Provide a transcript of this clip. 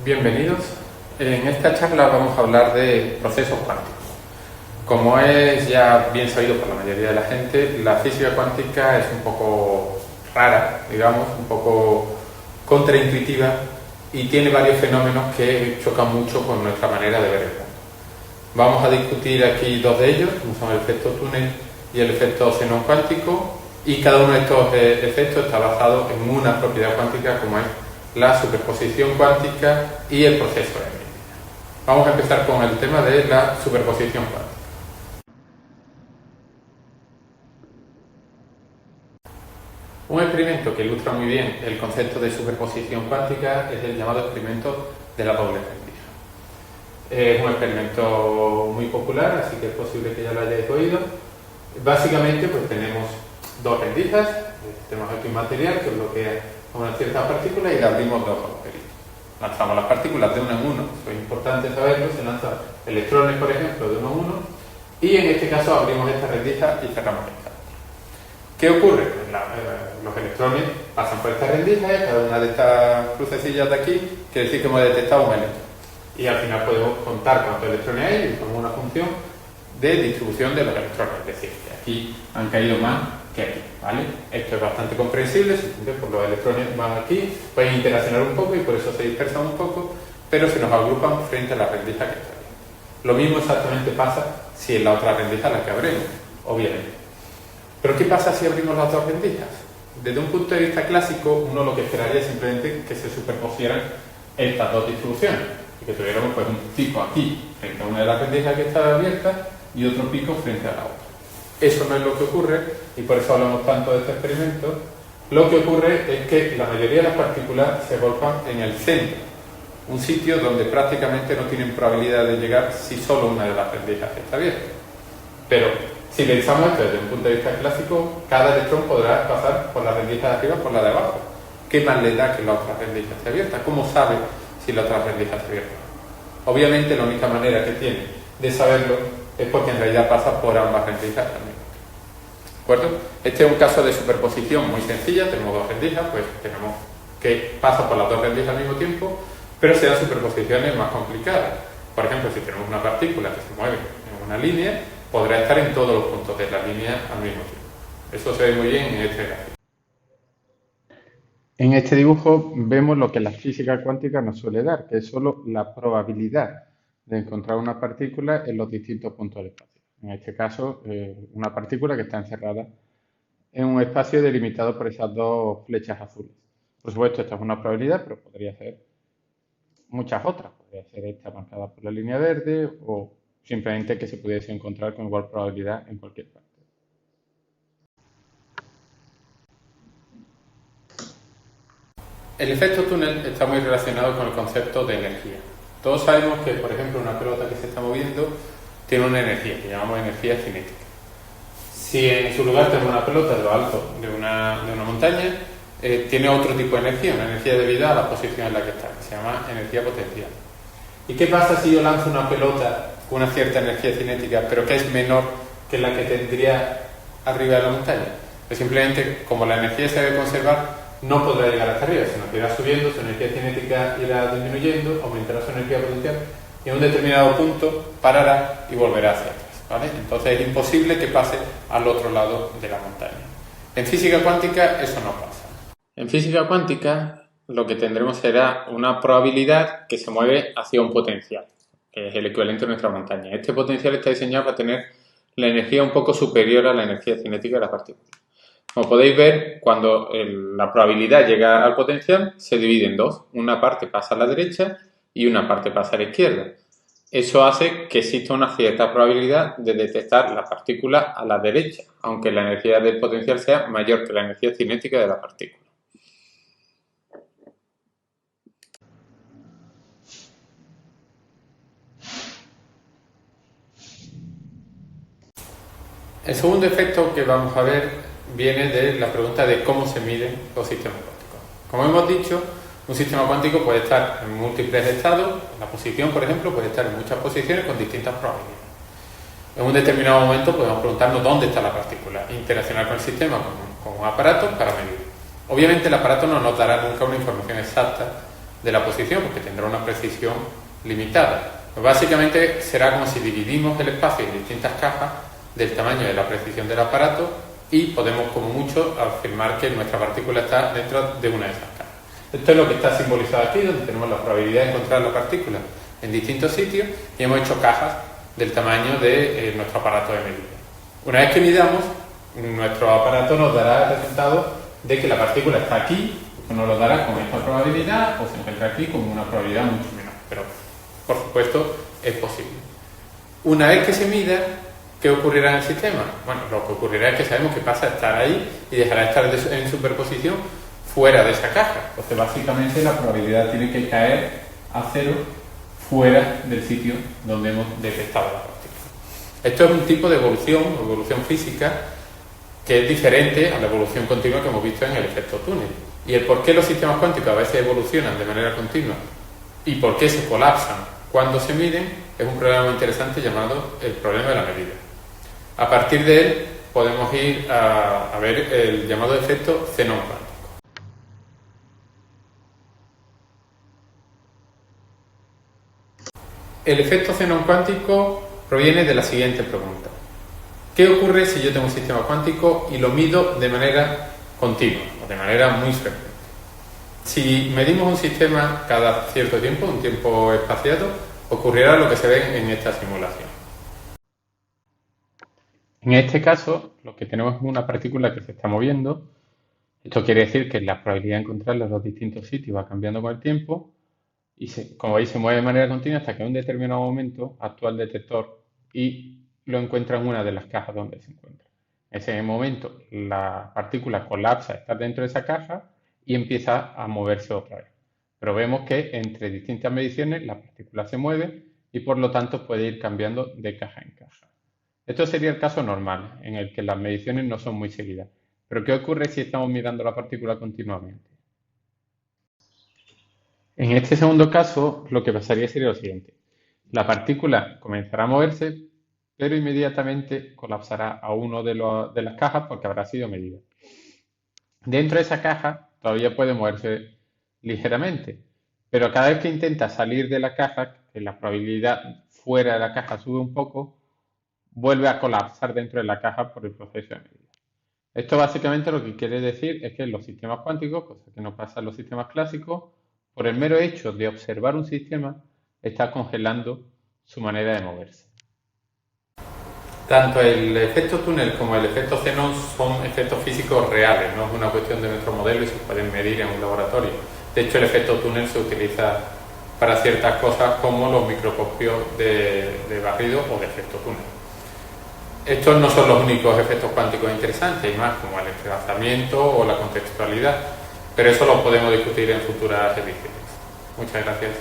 Bienvenidos. En esta charla vamos a hablar de procesos cuánticos. Como es ya bien sabido por la mayoría de la gente, la física cuántica es un poco rara, digamos, un poco contraintuitiva y tiene varios fenómenos que chocan mucho con nuestra manera de ver el mundo. Vamos a discutir aquí dos de ellos, como son el efecto túnel y el efecto xenón cuántico, y cada uno de estos efectos está basado en una propiedad cuántica como es la superposición cuántica y el proceso de Mendel. Vamos a empezar con el tema de la superposición cuántica. Un experimento que ilustra muy bien el concepto de superposición cuántica es el llamado experimento de la doble rendija. Es un experimento muy popular, así que es posible que ya lo hayáis oído. Básicamente, pues tenemos dos rendijas, tenemos aquí un material que bloquea una cierta partícula y le abrimos dos agujeritos. Lanzamos las partículas de uno en uno, eso es importante saberlo, se lanzan electrones, por ejemplo, de uno en uno, y en este caso abrimos esta rendija y cerramos esta. ¿Qué ocurre? Pues los electrones pasan por esta rendija, cada una de estas crucecillas de aquí quiere decir que hemos detectado un electrón. Y al final podemos contar cuántos electrones hay y usamos una función de distribución de los electrones, es decir, que aquí han caído más que aquí, ¿vale? Esto es bastante comprensible, pues los electrones van aquí, pueden interaccionar un poco y por eso se dispersan un poco, pero se nos agrupan frente a la rendija que está bien. Lo mismo exactamente pasa si es la otra rendija la que abrimos, obviamente. Pero ¿qué pasa si abrimos las dos rendijas? Desde un punto de vista clásico, uno lo que esperaría es simplemente que se superpusieran estas dos distribuciones y que tuviéramos pues un pico aquí frente a una de las rendijas que está abierta y otro pico frente a la otra. Eso no es lo que ocurre y por eso hablamos tanto de este experimento. Lo que ocurre es que la mayoría de las partículas se agolpan en el centro, un sitio donde prácticamente no tienen probabilidad de llegar si solo una de las rendijas está abierta. Pero si pensamos esto desde un punto de vista clásico, cada electrón podrá pasar por la rendija de arriba o por la de abajo. ¿Qué más le da que la otra rendija esté abierta? ¿Cómo sabe si la otra rendija está abierta? Obviamente la única manera que tiene de saberlo es porque en realidad pasa por ambas rendijas también. ¿De acuerdo? Este es un caso de superposición muy sencilla, tenemos dos rendijas, pues tenemos que pasa por las dos rendijas al mismo tiempo, pero se dan superposiciones más complicadas. Por ejemplo, si tenemos una partícula que se mueve en una línea, podrá estar en todos los puntos de la línea al mismo tiempo. Eso se ve muy bien en este gráfico. En este dibujo vemos lo que la física cuántica nos suele dar, que es solo la probabilidad de encontrar una partícula en los distintos puntos del espacio. En este caso, una partícula que está encerrada en un espacio delimitado por esas dos flechas azules. Por supuesto, esta es una probabilidad, pero podría ser muchas otras. Podría ser esta marcada por la línea verde o simplemente que se pudiese encontrar con igual probabilidad en cualquier parte. El efecto túnel está muy relacionado con el concepto de energía. Todos sabemos que, por ejemplo, una pelota que se está moviendo tiene una energía que llamamos energía cinética. Si en su lugar tenemos una pelota de lo alto de una montaña, tiene otro tipo de energía, una energía debida a la posición en la que está, que se llama energía potencial. ¿Y qué pasa si yo lanzo una pelota con una cierta energía cinética, pero que es menor que la que tendría arriba de la montaña? Pues simplemente, como la energía se debe conservar, no podrá llegar hasta arriba, sino que irá subiendo, su energía cinética irá disminuyendo, aumentará su energía potencial y en un determinado punto parará y volverá hacia atrás, ¿vale? Entonces es imposible que pase al otro lado de la montaña. En física cuántica eso no pasa. En física cuántica lo que tendremos será una probabilidad que se mueve hacia un potencial, que es el equivalente a nuestra montaña. Este potencial está diseñado para tener la energía un poco superior a la energía cinética de la partícula. Como podéis ver, cuando la probabilidad llega al potencial, se divide en dos. Una parte pasa a la derecha y una parte pasa a la izquierda. Eso hace que exista una cierta probabilidad de detectar la partícula a la derecha, aunque la energía del potencial sea mayor que la energía cinética de la partícula. El segundo efecto que vamos a ver viene de la pregunta de cómo se miden los sistemas cuánticos. Como hemos dicho, un sistema cuántico puede estar en múltiples estados, la posición, por ejemplo, puede estar en muchas posiciones con distintas probabilidades. En un determinado momento podemos preguntarnos dónde está la partícula, interaccionar con el sistema con un aparato para medir. Obviamente el aparato no nos dará nunca una información exacta de la posición, porque tendrá una precisión limitada. Pues básicamente será como si dividimos el espacio en distintas cajas del tamaño de la precisión del aparato y podemos como mucho afirmar que nuestra partícula está dentro de una de esas cajas. Esto es lo que está simbolizado aquí, donde tenemos la probabilidad de encontrar la partícula en distintos sitios y hemos hecho cajas del tamaño de nuestro aparato de medida. Una vez que midamos, nuestro aparato nos dará el resultado de que la partícula está aquí, pues nos lo dará con esta probabilidad, o se encuentra aquí con una probabilidad mucho menor, pero por supuesto es posible. Una vez que se mida, ¿qué ocurrirá en el sistema? Bueno, lo que ocurrirá es que sabemos que pasa a estar ahí y dejará de estar en superposición fuera de esa caja. Entonces básicamente la probabilidad tiene que caer a cero fuera del sitio donde hemos detectado la partícula. Esto es un tipo de evolución física, que es diferente a la evolución continua que hemos visto en el efecto túnel. Y el por qué los sistemas cuánticos a veces evolucionan de manera continua y por qué se colapsan cuando se miden es un problema muy interesante llamado el problema de la medida. A partir de él podemos ir a ver el llamado efecto Zenón cuántico. El efecto Zenón cuántico proviene de la siguiente pregunta. ¿Qué ocurre si yo tengo un sistema cuántico y lo mido de manera continua o de manera muy frecuente? Si medimos un sistema cada cierto tiempo, un tiempo espaciado, ocurrirá lo que se ve en esta simulación. En este caso, lo que tenemos es una partícula que se está moviendo. Esto quiere decir que la probabilidad de encontrarla en los distintos sitios va cambiando con el tiempo y, como veis, se mueve de manera continua hasta que en un determinado momento actúa el detector y lo encuentra en una de las cajas donde se encuentra. En ese momento, la partícula colapsa, está dentro de esa caja y empieza a moverse otra vez. Pero vemos que entre distintas mediciones la partícula se mueve y por lo tanto puede ir cambiando de caja en caja. Esto sería el caso normal, en el que las mediciones no son muy seguidas. Pero ¿qué ocurre si estamos mirando la partícula continuamente? En este segundo caso, lo que pasaría sería lo siguiente. La partícula comenzará a moverse, pero inmediatamente colapsará a uno de las cajas porque habrá sido medida. Dentro de esa caja todavía puede moverse ligeramente, pero cada vez que intenta salir de la caja, que la probabilidad fuera de la caja sube un poco, vuelve a colapsar dentro de la caja por el proceso de medida. Esto básicamente lo que quiere decir es que en los sistemas cuánticos, cosa que no pasa en los sistemas clásicos, por el mero hecho de observar un sistema, está congelando su manera de moverse. Tanto el efecto túnel como el efecto Zenón son efectos físicos reales, no es una cuestión de nuestro modelo y se pueden medir en un laboratorio. De hecho, el efecto túnel se utiliza para ciertas cosas como los microscopios de barrido o de efecto túnel. Estos no son los únicos efectos cuánticos interesantes, hay más como el entrelazamiento o la contextualidad, pero eso lo podemos discutir en futuras ediciones. Muchas gracias.